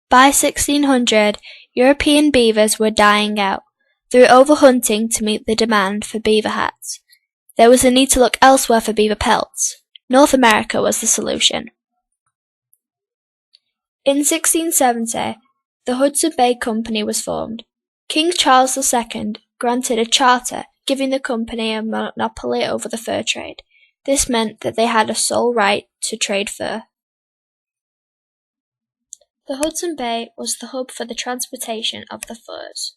By 1600, European beavers were dying out. Through overhunting to meet the demand for beaver hats, there was a need to look elsewhere for beaver pelts. North America was the solution. In 1670, the Hudson Bay Company was formed. King Charles II granted a charter giving the company a monopoly over the fur trade. This meant that they had a sole right to trade fur. The Hudson Bay was the hub for the transportation of the furs.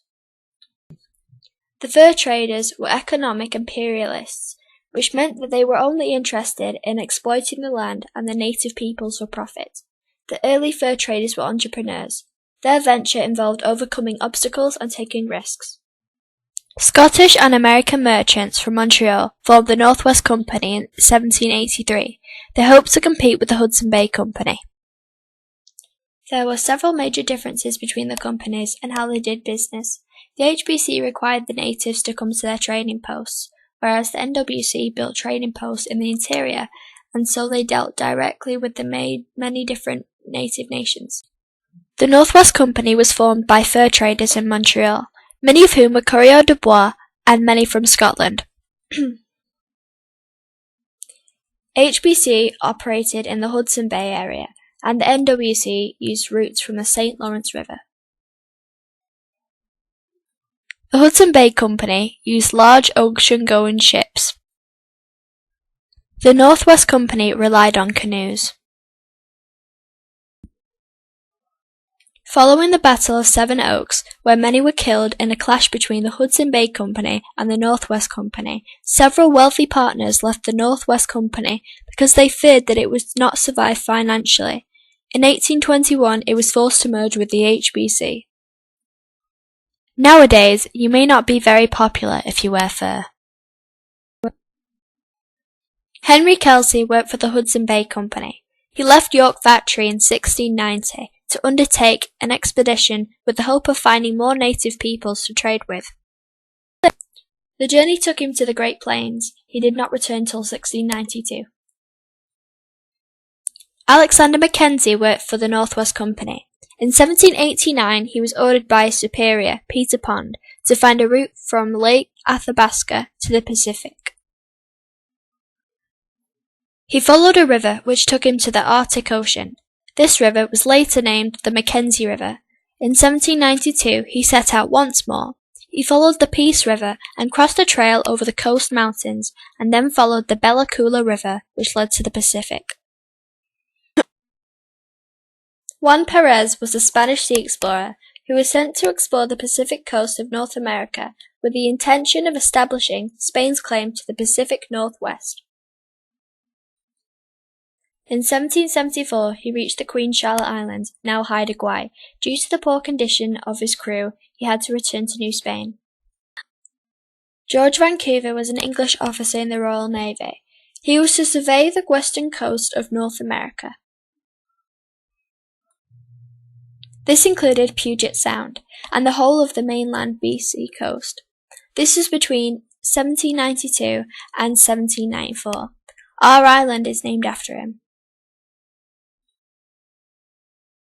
The fur traders were economic imperialists, which meant that they were only interested in exploiting the land and the native peoples for profit. The early fur traders were entrepreneurs. Their venture involved overcoming obstacles and taking risks. Scottish and American merchants from Montreal formed the Northwest Company in 1783. They hoped to compete with the Hudson Bay Company. There were several major differences between the companies and how they did business. The HBC required the natives to come to their trading posts, whereas the NWC built trading posts in the interior, and so they dealt directly with the many different native nations. The Northwest Company was formed by fur traders in Montreal, many of whom were coureurs de bois and many from Scotland. HBC operated in the Hudson Bay area, and the NWC used routes from the St. Lawrence River. The Hudson Bay Company used large ocean-going ships. The Northwest Company relied on canoes. Following the Battle of Seven Oaks, where many were killed in a clash between the Hudson Bay Company and the Northwest Company, several wealthy partners left the Northwest Company because they feared that it would not survive financially. In 1821, it was forced to merge with the HBC. Nowadays, you may not be very popular if you wear fur. Henry Kelsey worked for the Hudson Bay Company. He left York Factory in 1690 to undertake an expedition with the hope of finding more native peoples to trade with. The journey took him to the Great Plains. He did not return till 1692. Alexander Mackenzie worked for the Northwest Company. In 1789, he was ordered by his superior, Peter Pond, to find a route from Lake Athabasca to the Pacific. He followed a river which took him to the Arctic Ocean. This river was later named the Mackenzie River. In 1792, he set out once more. He followed the Peace River and crossed a trail over the coast mountains, and then followed the Bella Coola River, which led to the Pacific. Juan Perez was a Spanish sea explorer who was sent to explore the Pacific coast of North America with the intention of establishing Spain's claim to the Pacific Northwest. In 1774, he reached the Queen Charlotte Islands, now Haida Gwaii. Due to the poor condition of his crew, he had to return to New Spain. George Vancouver was an English officer in the Royal Navy. He was to survey the western coast of North America. This included Puget Sound and the whole of the mainland BC coast. This was between 1792 and 1794. Our island is named after him.